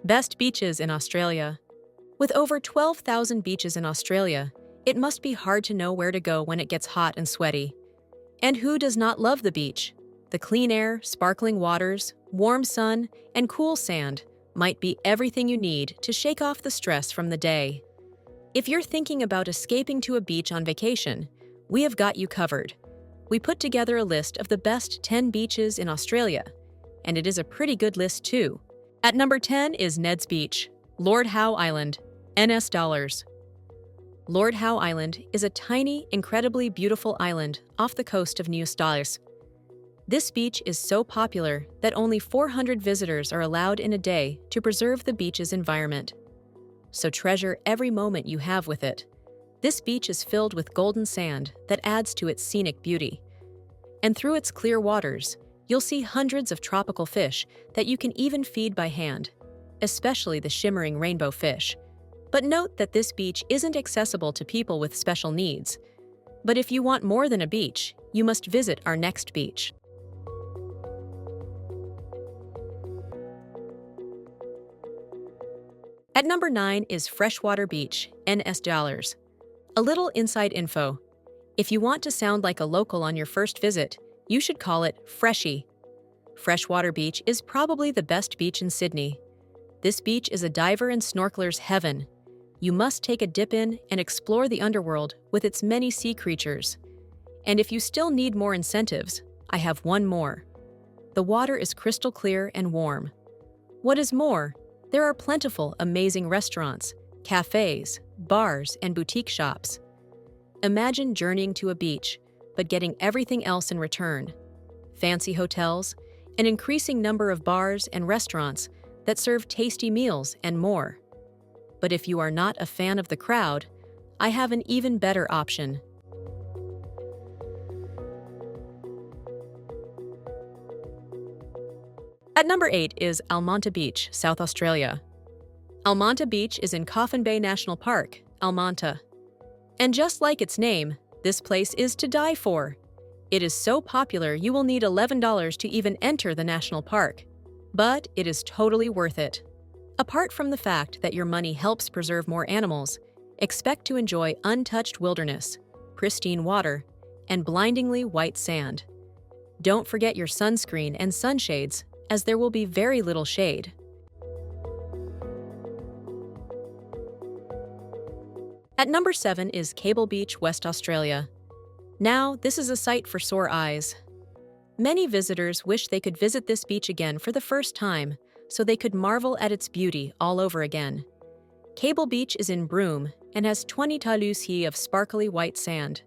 Best beaches in Australia. With over 12,000 beaches in Australia, it must be hard to know where to go when it gets hot and sweaty. And who does not love the beach? The clean air, sparkling waters, warm sun, and cool sand might be everything you need to shake off the stress from the day. If you're thinking about escaping to a beach on vacation, we have got you covered. We put together a list of the best 10 beaches in Australia, and it is a pretty good list too. At number 10 is Ned's Beach, Lord Howe Island, $. Lord Howe Island is a tiny, incredibly beautiful island off the coast of New South Wales. This beach is so popular that only 400 visitors are allowed in a day to preserve the beach's environment. So treasure every moment you have with it. This beach is filled with golden sand that adds to its scenic beauty. And through its clear waters, you'll see hundreds of tropical fish that you can even feed by hand, especially the shimmering rainbow fish. But note that this beach isn't accessible to people with special needs. But if you want more than a beach, you must visit our next beach. At number 9 is Freshwater Beach, $. A little inside info. If you want to sound like a local on your first visit, you should call it Freshie. Freshwater Beach is probably the best beach in Sydney. This beach is a diver and snorkeler's heaven. You must take a dip in and explore the underworld with its many sea creatures. And if you still need more incentives, I have one more. The water is crystal clear and warm. What is more, there are plentiful, amazing restaurants, cafes, bars, and boutique shops. Imagine journeying to a beach, but getting everything else in return. Fancy hotels, an increasing number of bars and restaurants that serve tasty meals, and more. But if you are not a fan of the crowd, I have an even better option. At number 8 is Almonta Beach, South Australia. Almonta Beach is in Coffin Bay National Park, Almonta. And just like its name, this place is to die for. It is so popular you will need $11 to even enter the national park. But it is totally worth it. Apart from the fact that your money helps preserve more animals, expect to enjoy untouched wilderness, pristine water, and blindingly white sand. Don't forget your sunscreen and sunshades, as there will be very little shade. At number 7 is Cable Beach, West Australia. Now, this is a sight for sore eyes. Many visitors wish they could visit this beach again for the first time, so they could marvel at its beauty all over again. Cable Beach is in Broome and has 20 talus of sparkly white sand.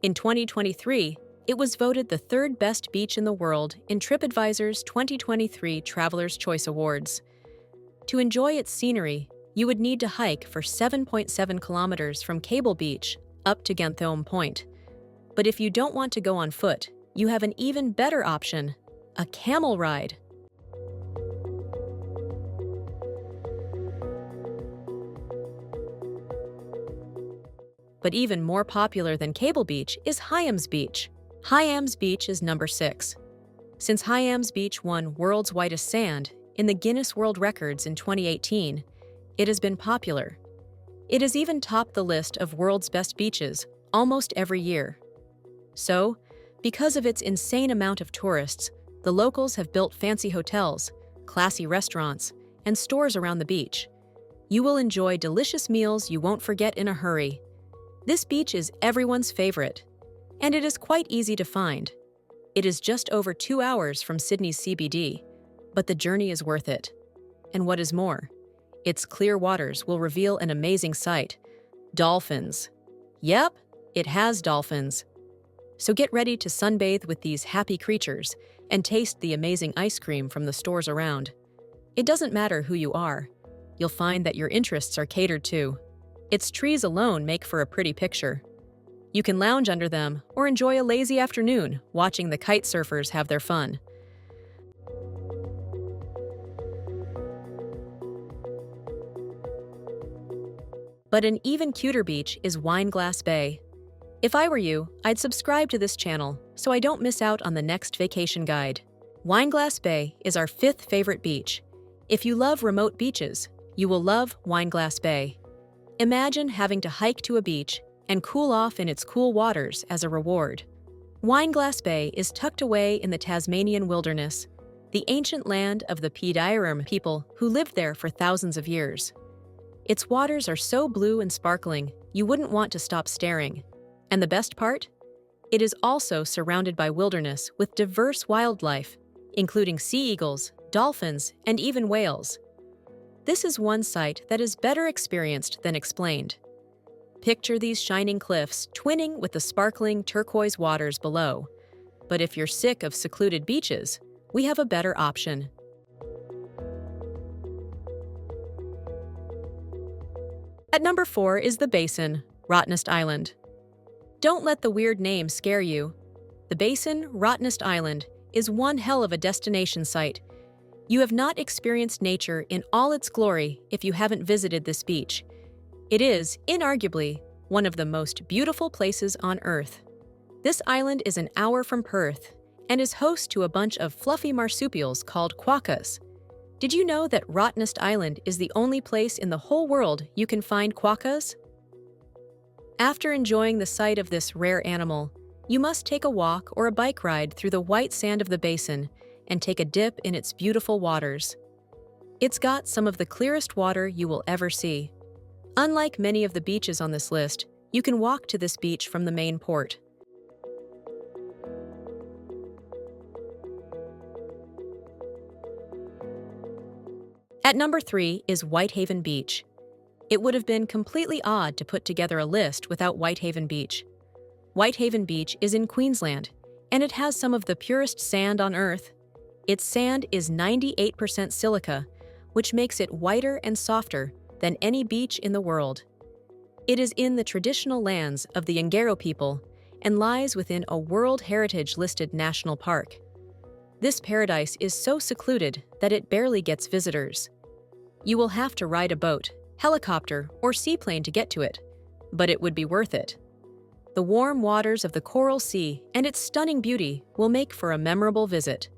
In 2023, it was voted the third best beach in the world in TripAdvisor's 2023 Traveler's Choice Awards. To enjoy its scenery, you would need to hike for 7.7 kilometers from Cable Beach up to Ganthome Point. But if you don't want to go on foot, you have an even better option, a camel ride. But even more popular than Cable Beach is Hyams Beach. Hyams Beach is number 6. Since Hyams Beach won World's Whitest Sand in the Guinness World Records in 2018, it has been popular. It has even topped the list of world's best beaches almost every year. So, because of its insane amount of tourists, the locals have built fancy hotels, classy restaurants, and stores around the beach. You will enjoy delicious meals you won't forget in a hurry. This beach is everyone's favorite, and it is quite easy to find. It is just over 2 hours from Sydney's CBD, but the journey is worth it. And what is more, its clear waters will reveal an amazing sight: dolphins. Yep, it has dolphins. So get ready to sunbathe with these happy creatures and taste the amazing ice cream from the stores around. It doesn't matter who you are. You'll find that your interests are catered to. Its trees alone make for a pretty picture. You can lounge under them or enjoy a lazy afternoon watching the kite surfers have their fun. But an even cuter beach is Wineglass Bay. If I were you, I'd subscribe to this channel so I don't miss out on the next vacation guide. Wineglass Bay is our 5th favorite beach. If you love remote beaches, you will love Wineglass Bay. Imagine having to hike to a beach and cool off in its cool waters as a reward. Wineglass Bay is tucked away in the Tasmanian wilderness, the ancient land of the Pedirum people who lived there for thousands of years. Its waters are so blue and sparkling, you wouldn't want to stop staring. And the best part? It is also surrounded by wilderness with diverse wildlife, including sea eagles, dolphins, and even whales. This is one sight that is better experienced than explained. Picture these shining cliffs twinning with the sparkling turquoise waters below. But if you're sick of secluded beaches, we have a better option. At number 4 is the Basin, Rottnest Island. Don't let the weird name scare you. The Basin, Rottnest Island, is one hell of a destination site. You have not experienced nature in all its glory if you haven't visited this beach. It is, inarguably, one of the most beautiful places on Earth. This island is an hour from Perth and is host to a bunch of fluffy marsupials called quokkas. Did you know that Rottnest Island is the only place in the whole world you can find quokkas? After enjoying the sight of this rare animal, you must take a walk or a bike ride through the white sand of the basin and take a dip in its beautiful waters. It's got some of the clearest water you will ever see. Unlike many of the beaches on this list, you can walk to this beach from the main port. At number 3 is Whitehaven Beach. It would have been completely odd to put together a list without Whitehaven Beach. Whitehaven Beach is in Queensland, and it has some of the purest sand on Earth. Its sand is 98% silica, which makes it whiter and softer than any beach in the world. It is in the traditional lands of the Ngaro people and lies within a World Heritage-listed national park. This paradise is so secluded that it barely gets visitors. You will have to ride a boat, helicopter, or seaplane to get to it, but it would be worth it. The warm waters of the Coral Sea and its stunning beauty will make for a memorable visit.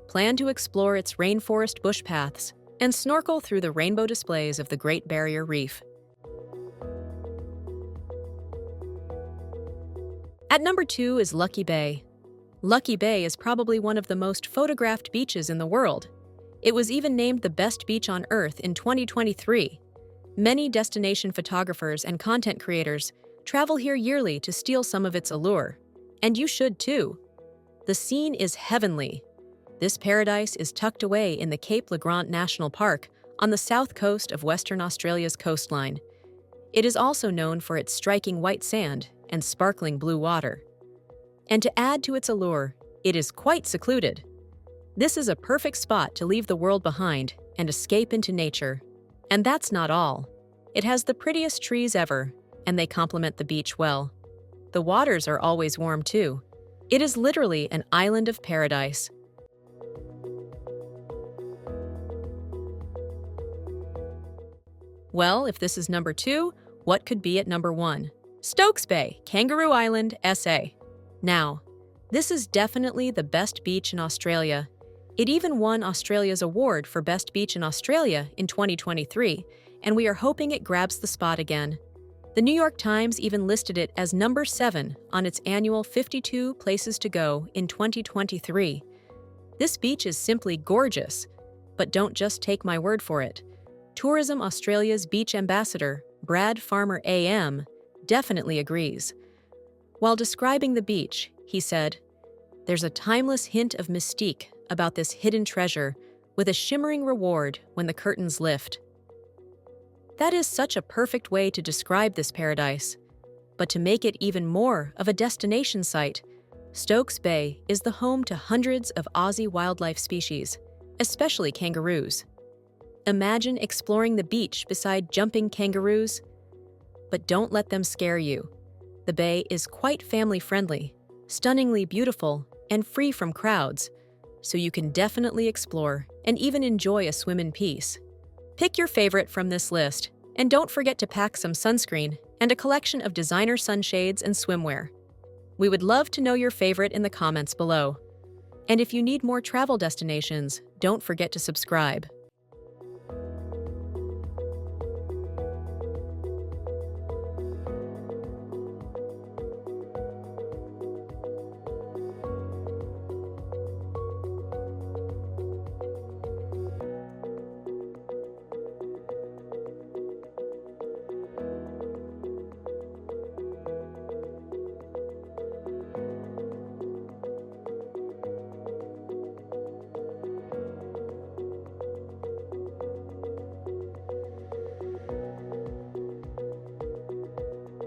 Plan to explore its rainforest bush paths and snorkel through the rainbow displays of the Great Barrier Reef. At number 2 is Lucky Bay. Lucky Bay is probably one of the most photographed beaches in the world. It was even named the best beach on Earth in 2023. Many destination photographers and content creators travel here yearly to steal some of its allure. And you should too. The scene is heavenly. This paradise is tucked away in the Cape Le Grand National Park on the south coast of Western Australia's coastline. It is also known for its striking white sand and sparkling blue water. And to add to its allure, it is quite secluded. This is a perfect spot to leave the world behind and escape into nature. And that's not all. It has the prettiest trees ever, and they complement the beach well. The waters are always warm too. It is literally an island of paradise. Well, if this is number 2, what could be at number 1? Stokes Bay, Kangaroo Island, SA. Now, this is definitely the best beach in Australia. It even won Australia's award for Best Beach in Australia in 2023, and we are hoping it grabs the spot again. The New York Times even listed it as number 7 on its annual 52 Places to Go in 2023. This beach is simply gorgeous, but don't just take my word for it. Tourism Australia's beach ambassador, Brad Farmer AM, definitely agrees. While describing the beach, he said, "There's a timeless hint of mystique about this hidden treasure with a shimmering reward when the curtains lift." That is such a perfect way to describe this paradise. But to make it even more of a destination site, Stokes Bay is the home to hundreds of Aussie wildlife species, especially kangaroos. Imagine exploring the beach beside jumping kangaroos. But don't let them scare you. The bay is quite family-friendly, stunningly beautiful, and free from crowds, so you can definitely explore and even enjoy a swim in peace. Pick your favorite from this list, and don't forget to pack some sunscreen and a collection of designer sunshades and swimwear. We would love to know your favorite in the comments below. And if you need more travel destinations, don't forget to subscribe.